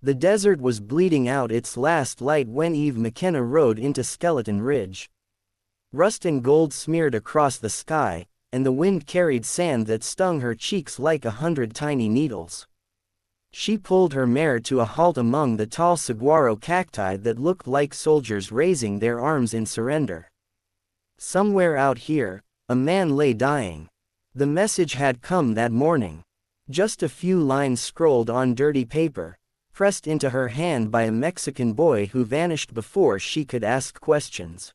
The desert was bleeding out its last light when Eve McKenna rode into Skeleton Ridge. Rust and gold smeared across the sky, and the wind carried sand that stung her cheeks like 100 tiny needles. She pulled her mare to a halt among the tall saguaro cacti that looked like soldiers raising their arms in surrender. Somewhere out here, a man lay dying. The message had come that morning. Just a few lines scrolled on dirty paper, pressed into her hand by a Mexican boy who vanished before she could ask questions.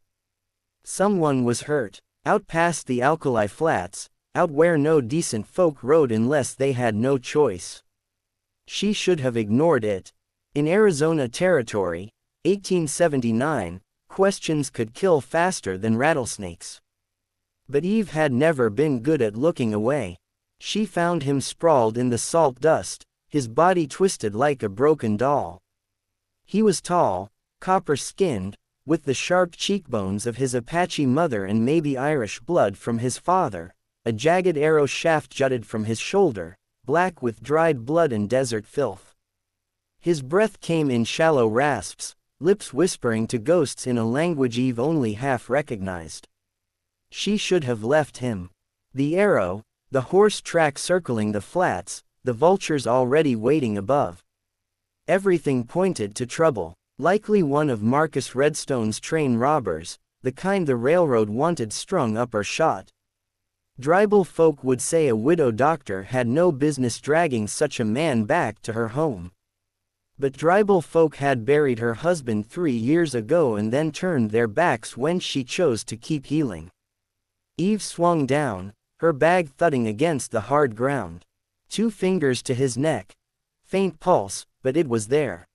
Someone was hurt, out past the Alkali Flats, out where no decent folk rode unless they had no choice. She should have ignored it. In Arizona Territory, 1879, questions could kill faster than rattlesnakes. But Eve had never been good at looking away. She found him sprawled in the salt dust, his body twisted like a broken doll. He was tall, copper-skinned, with the sharp cheekbones of his Apache mother and maybe Irish blood from his father. A jagged arrow shaft jutted from his shoulder, black with dried blood and desert filth. His breath came in shallow rasps, lips whispering to ghosts in a language Eve only half recognized. She should have left him. The arrow, the horse track circling the flats, the vultures already waiting above. Everything pointed to trouble, likely one of Marcus Redstone's train robbers, the kind the railroad wanted strung up or shot. Tribal folk would say a widow doctor had no business dragging such a man back to her home. But tribal folk had buried her husband 3 years ago and then turned their backs when she chose to keep healing. Eve swung down, her bag thudding against the hard ground. 2 fingers to his neck. Faint pulse, but it was there.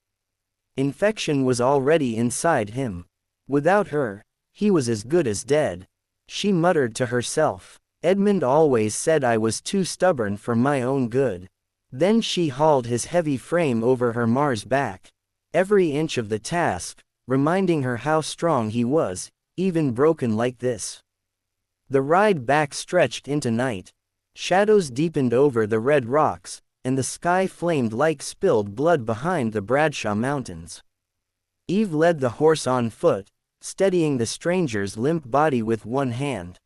Infection was already inside him. Without her, he was as good as dead. She muttered to herself. Edmund always said I was too stubborn for my own good. Then she hauled his heavy frame over her Mars back. Every inch of the task, reminding her how strong he was, even broken like this. The ride back stretched into night. Shadows deepened over the red rocks, and the sky flamed like spilled blood behind the Bradshaw Mountains. Eve led the horse on foot, steadying the stranger's limp body with one hand.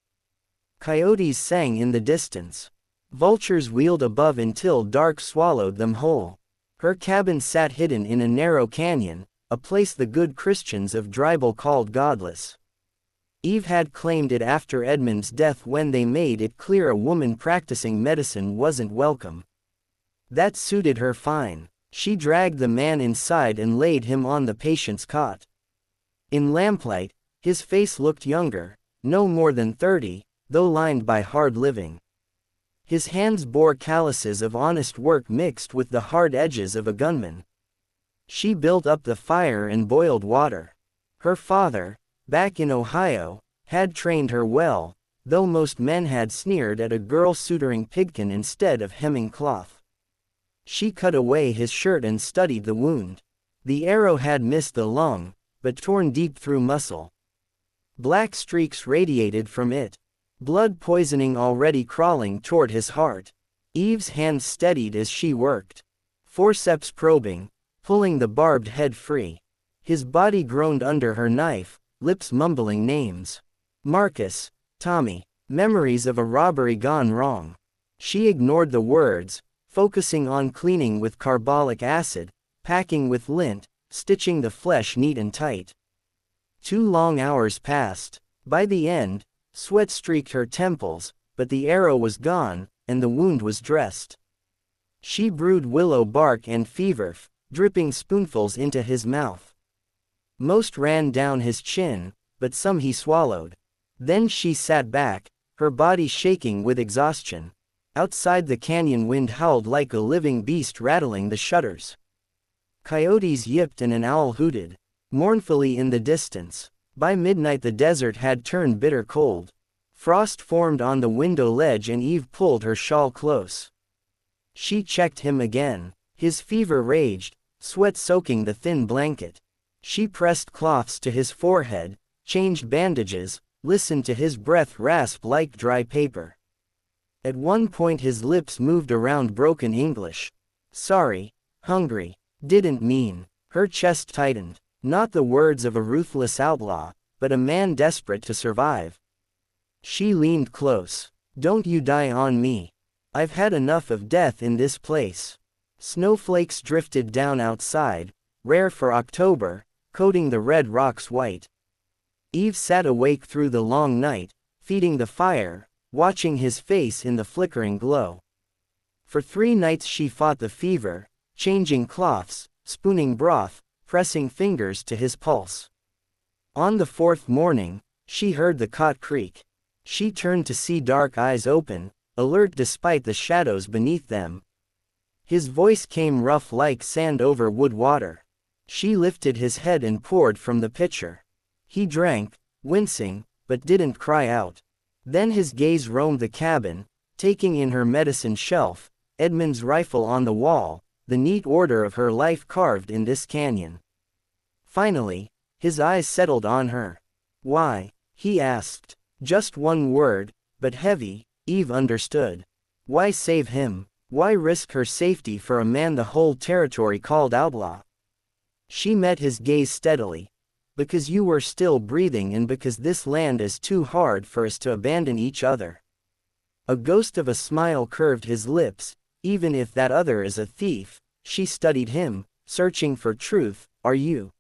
Coyotes sang in the distance. Vultures wheeled above until dark swallowed them whole. Her cabin sat hidden in a narrow canyon, a place the good Christians of Drybal called godless. Eve had claimed it after Edmund's death when they made it clear a woman practicing medicine wasn't welcome. That suited her fine. She dragged the man inside and laid him on the patient's cot. In lamplight, his face looked younger, no more than 30, though lined by hard living. His hands bore calluses of honest work mixed with the hard edges of a gunman. She built up the fire and boiled water. Her father, back in Ohio, had trained her well, though most men had sneered at a girl suturing pidkin instead of hemming cloth. She cut away his shirt and studied the wound. The arrow had missed the lung, but torn deep through muscle. Black streaks radiated from it. Blood poisoning already crawling toward his heart. Eve's hands steadied as she worked. Forceps probing, pulling the barbed head free. His body groaned under her knife, lips mumbling names. Marcus, Tommy, memories of a robbery gone wrong. She ignored the words, focusing on cleaning with carbolic acid, packing with lint, stitching the flesh neat and tight. 2 long hours passed. By the end, sweat streaked her temples, but the arrow was gone, and the wound was dressed. She brewed willow bark and feverf, dripping spoonfuls into his mouth. Most ran down his chin, but some he swallowed. Then she sat back, her body shaking with exhaustion. Outside the canyon wind howled like a living beast rattling the shutters. Coyotes yipped and an owl hooted, mournfully in the distance. By midnight the desert had turned bitter cold. Frost formed on the window ledge and Eve pulled her shawl close. She checked him again. His fever raged, sweat soaking the thin blanket. She pressed cloths to his forehead, changed bandages, listened to his breath rasp like dry paper. At one point his lips moved around broken English. Sorry, hungry, Didn't mean. Her chest tightened. Not the words of a ruthless outlaw, but a man desperate to survive. She leaned close. Don't you die on me. I've had enough of death in this place. Snowflakes drifted down outside, rare for October, coating the red rocks white. Eve sat awake through the long night, feeding the fire, watching his face in the flickering glow. For 3 nights she fought the fever, changing cloths, spooning broth, pressing fingers to his pulse. On the 4th morning, she heard the cot creak. She turned to see dark eyes open, alert despite the shadows beneath them. His voice came rough like sand over wood water. She lifted his head and poured from the pitcher. He drank, wincing, but didn't cry out. Then his gaze roamed the cabin, taking in her medicine shelf, Edmund's rifle on the wall, the neat order of her life carved in this canyon. Finally, his eyes settled on her. Why? He asked. Just one word, but heavy. Eve understood. Why save him? Why risk her safety for a man the whole territory called outlaw? She met his gaze steadily. Because you were still breathing and because this land is too hard for us to abandon each other. A ghost of a smile curved his lips. Even if that other is a thief, she studied him, searching for truth. Are you?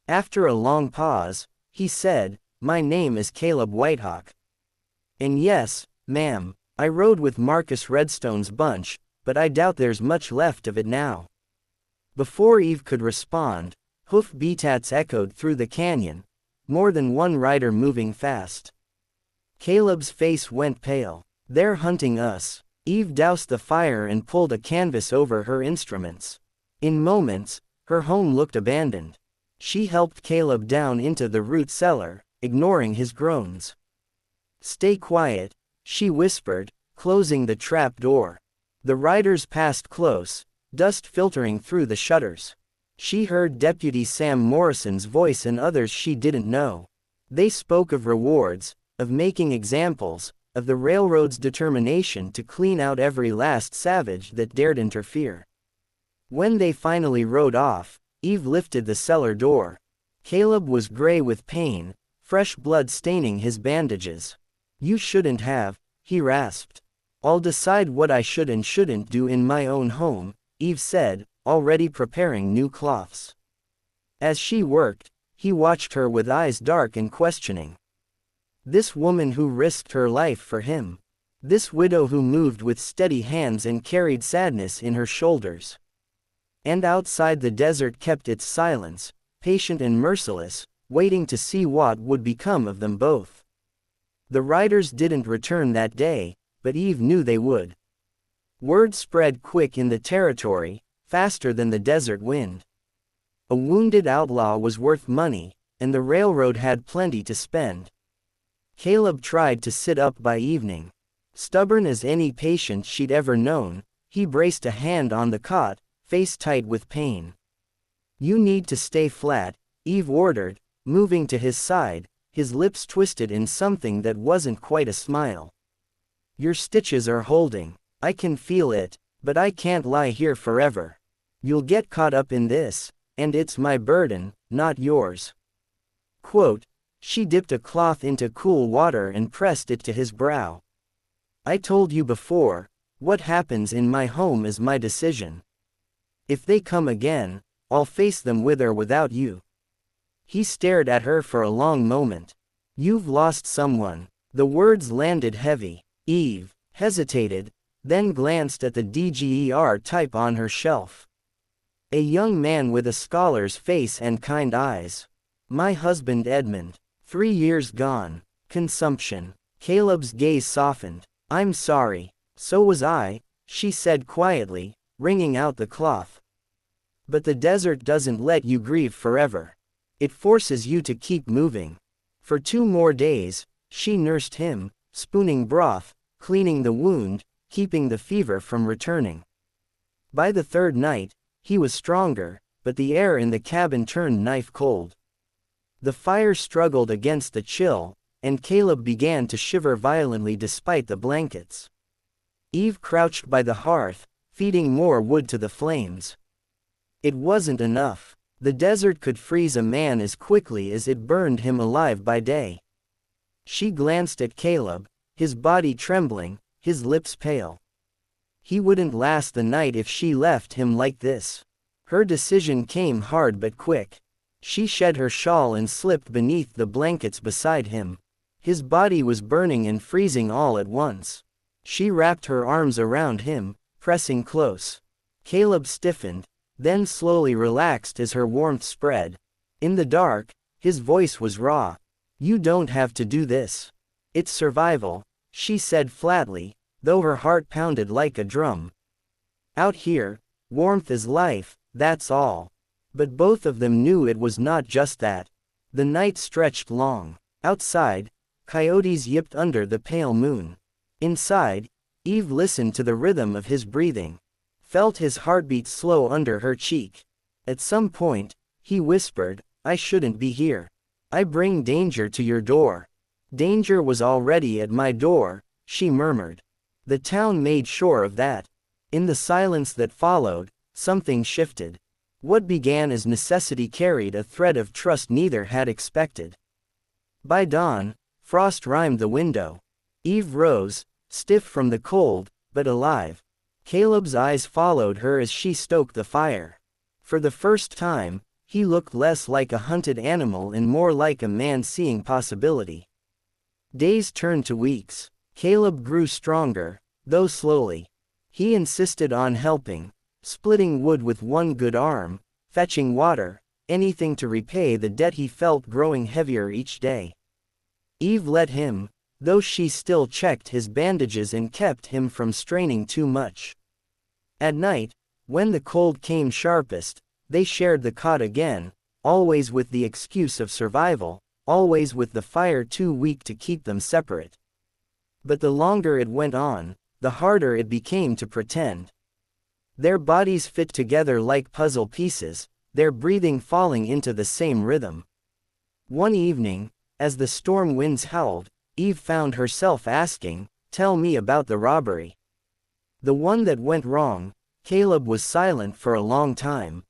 After a long pause, he said, my name is Caleb Whitehawk. And yes, ma'am, I rode with Marcus Redstone's bunch, but I doubt there's much left of it now. Before Eve could respond, hoof beats echoed through the canyon, more than one rider moving fast. Caleb's face went pale. They're hunting us. Eve doused the fire and pulled a canvas over her instruments. In moments, her home looked abandoned. She helped Caleb down into the root cellar, ignoring his groans. Stay quiet, she whispered, closing the trap door. The riders passed close, dust filtering through the shutters. She heard Deputy Sam Morrison's voice and others she didn't know. They spoke of rewards, of making examples, of the railroad's determination to clean out every last savage that dared interfere. When they finally rode off, Eve lifted the cellar door. Caleb was gray with pain, fresh blood staining his bandages. You shouldn't have, he rasped. I'll decide what I should and shouldn't do in my own home, Eve said, already preparing new cloths. As she worked, he watched her with eyes dark and questioning. This woman who risked her life for him. This widow who moved with steady hands and carried sadness in her shoulders. And outside the desert kept its silence, patient and merciless, waiting to see what would become of them both. The riders didn't return that day, but Eve knew they would. Word spread quick in the territory, faster than the desert wind. A wounded outlaw was worth money, and the railroad had plenty to spend. Caleb tried to sit up by evening. Stubborn as any patient she'd ever known, he braced a hand on the cot, face tight with pain. You need to stay flat, Eve ordered, moving to his side, his lips twisted in something that wasn't quite a smile. Your stitches are holding. I can feel it, but I can't lie here forever. You'll get caught up in this, and it's my burden, not yours. Quote, she dipped a cloth into cool water and pressed it to his brow. I told you before, what happens in my home is my decision. If they come again, I'll face them with or without you. He stared at her for a long moment. You've lost someone. The words landed heavy. Eve hesitated, then glanced at the DGER type on her shelf. A young man with a scholar's face and kind eyes. My husband Edmund. 3 years gone. Consumption. Caleb's gaze softened. I'm sorry. So was I, she said quietly, wringing out the cloth. But the desert doesn't let you grieve forever. It forces you to keep moving. For 2 more days, she nursed him, spooning broth, cleaning the wound, keeping the fever from returning. By the 3rd night, he was stronger, but the air in the cabin turned knife cold. The fire struggled against the chill, and Caleb began to shiver violently despite the blankets. Eve crouched by the hearth, feeding more wood to the flames. It wasn't enough. The desert could freeze a man as quickly as it burned him alive by day. She glanced at Caleb, his body trembling, his lips pale. He wouldn't last the night if she left him like this. Her decision came hard but quick. She shed her shawl and slipped beneath the blankets beside him. His body was burning and freezing all at once. She wrapped her arms around him, pressing close. Caleb stiffened, then slowly relaxed as her warmth spread. In the dark, his voice was raw. "You don't have to do this. It's survival," she said flatly, though her heart pounded like a drum. "Out here, warmth is life, that's all." But both of them knew it was not just that. The night stretched long. Outside, coyotes yipped under the pale moon. Inside, Eve listened to the rhythm of his breathing, felt his heartbeat slow under her cheek. At some point, he whispered, "I shouldn't be here. I bring danger to your door." "Danger was already at my door," she murmured. The town made sure of that. In the silence that followed, something shifted. What began as necessity carried a thread of trust neither had expected. By dawn, frost rimed the window. Eve rose, stiff from the cold, but alive. Caleb's eyes followed her as she stoked the fire. For the first time, he looked less like a hunted animal and more like a man seeing possibility. Days turned to weeks. Caleb grew stronger, though slowly. He insisted on helping, splitting wood with one good arm, fetching water, anything to repay the debt he felt growing heavier each day. Eve let him, though she still checked his bandages and kept him from straining too much. At night, when the cold came sharpest, they shared the cot again, always with the excuse of survival, always with the fire too weak to keep them separate. But the longer it went on, the harder it became to pretend. Their bodies fit together like puzzle pieces, their breathing falling into the same rhythm. One evening, as the storm winds howled, Eve found herself asking, "Tell me about the robbery." The one that went wrong. Caleb was silent for a long time.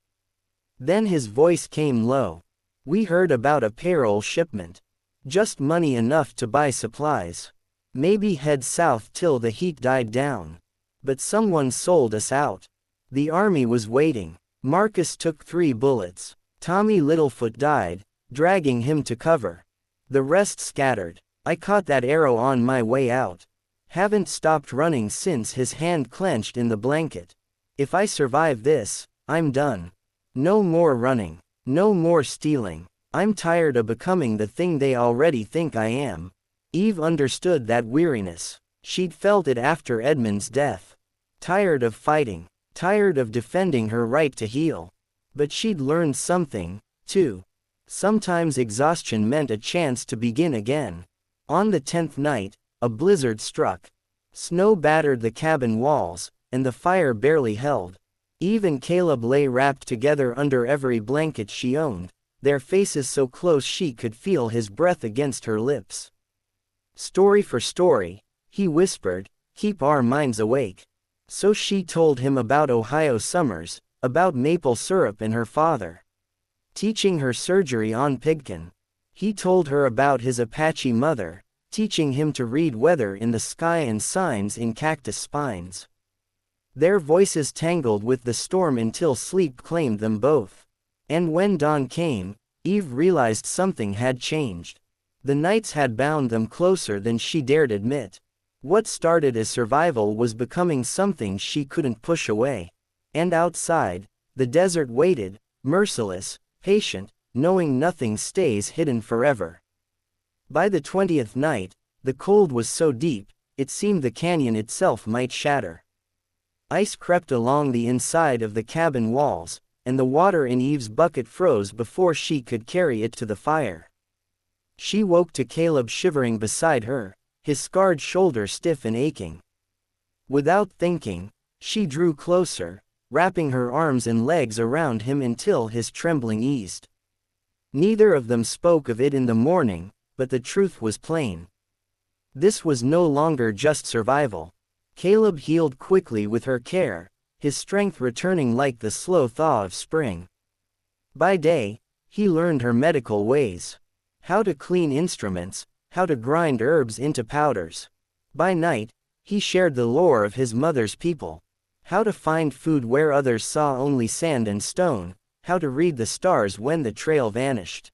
Then his voice came low. "We heard about a payroll shipment. Just money enough to buy supplies. Maybe head south till the heat died down. But someone sold us out. The army was waiting. Marcus took 3 bullets. Tommy Littlefoot died, dragging him to cover. The rest scattered. I caught that arrow on my way out. Haven't stopped running since." His hand clenched in the blanket. "If I survive this, I'm done. No more running. No more stealing. I'm tired of becoming the thing they already think I am." Eve understood that weariness. She'd felt it after Edmund's death. Tired of fighting. Tired of defending her right to heal. But she'd learned something, too. Sometimes exhaustion meant a chance to begin again. On the 10th night, a blizzard struck. Snow battered the cabin walls, and the fire barely held. Eve and Caleb lay wrapped together under every blanket she owned, their faces so close she could feel his breath against her lips. "Story for story," he whispered, "keep our minds awake." So she told him about Ohio summers, about maple syrup and her father teaching her surgery on Pigkin. He told her about his Apache mother, teaching him to read weather in the sky and signs in cactus spines. Their voices tangled with the storm until sleep claimed them both. And when dawn came, Eve realized something had changed. The nights had bound them closer than she dared admit. What started as survival was becoming something she couldn't push away. And outside, the desert waited, merciless, patient, knowing nothing stays hidden forever. By the 20th night, the cold was so deep, it seemed the canyon itself might shatter. Ice crept along the inside of the cabin walls, and the water in Eve's bucket froze before she could carry it to the fire. She woke to Caleb shivering beside her, his scarred shoulder stiff and aching. Without thinking, she drew closer, wrapping her arms and legs around him until his trembling eased. Neither of them spoke of it in the morning, but the truth was plain. This was no longer just survival. Caleb healed quickly with her care, his strength returning like the slow thaw of spring. By day, he learned her medical ways. How to clean instruments, how to grind herbs into powders. By night, he shared the lore of his mother's people. How to find food where others saw only sand and stone, how to read the stars when the trail vanished.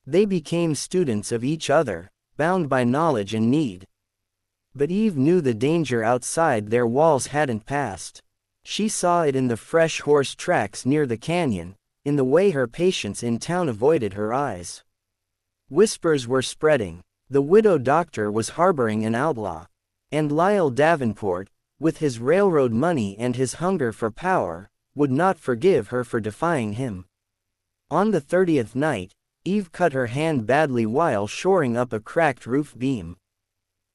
They became students of each other, bound by knowledge and need. But Eve knew the danger outside their walls hadn't passed. She saw it in the fresh horse tracks near the canyon, in the way her patients in town avoided her eyes. Whispers were spreading. The widow doctor was harboring an outlaw. And Lyle Davenport, with his railroad money and his hunger for power, would not forgive her for defying him. On the 30th night, Eve cut her hand badly while shoring up a cracked roof beam.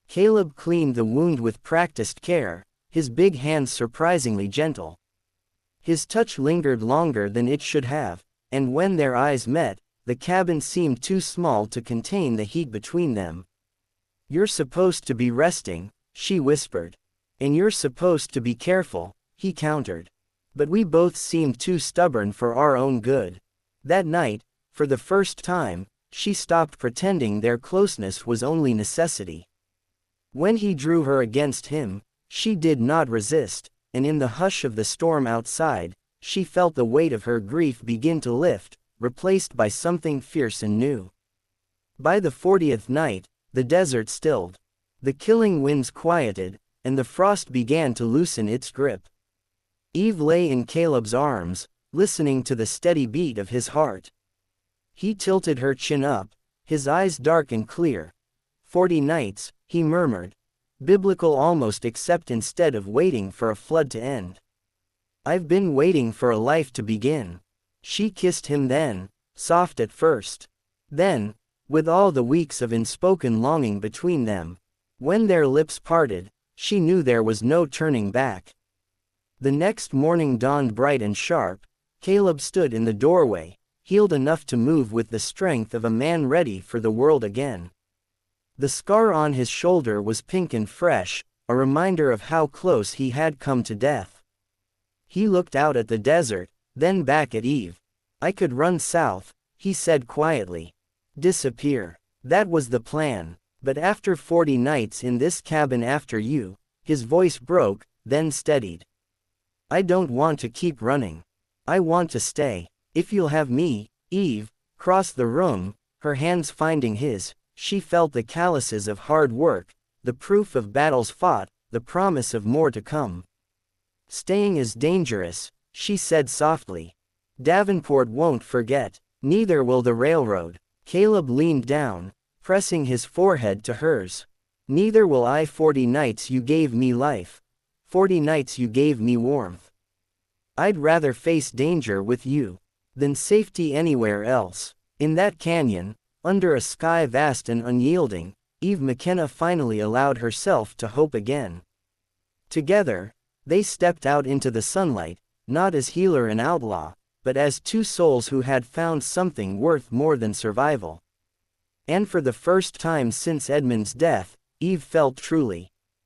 Caleb cleaned the wound with practiced care, his big hands surprisingly gentle. His touch lingered longer than it should have, and when their eyes met, the cabin seemed too small to contain the heat between them. "You're supposed to be resting," she whispered. "And you're supposed to be careful," he countered. But we both seemed too stubborn for our own good. That night, for the first time, she stopped pretending their closeness was only necessity. When he drew her against him, she did not resist, and in the hush of the storm outside, she felt the weight of her grief begin to lift, replaced by something fierce and new. By the 40th night, the desert stilled. The killing winds quieted, and the frost began to loosen its grip. Eve lay in Caleb's arms, listening to the steady beat of his heart. He tilted her chin up, his eyes dark and clear. 40 nights, he murmured. Biblical almost, except instead of waiting for a flood to end. "I've been waiting for a life to begin." She kissed him then, soft at first. Then, with all the weeks of unspoken longing between them, when their lips parted, she knew there was no turning back. The next morning dawned bright and sharp. Caleb stood in the doorway, healed enough to move with the strength of a man ready for the world again. The scar on his shoulder was pink and fresh, a reminder of how close he had come to death. He looked out at the desert, then back at Eve. "I could run south," he said quietly. "Disappear. That was the plan. But after 40 nights in this cabin after you," his voice broke, then steadied. "I don't want to keep running. I want to stay. If you'll have me." Eve crossed the room, her hands finding his. She felt the calluses of hard work, the proof of battles fought, the promise of more to come. "Staying is dangerous," she said softly. "Davenport won't forget. Neither will the railroad." Caleb leaned down, pressing his forehead to hers. "Neither will I. 40 nights you gave me life. 40 nights you gave me warmth. I'd rather face danger with you than safety anywhere else." In that canyon, under a sky vast and unyielding, Eve McKenna finally allowed herself to hope again. Together, they stepped out into the sunlight, not as healer and outlaw, but as two souls who had found something worth more than survival. And for the first time since Edmund's death, Eve felt truly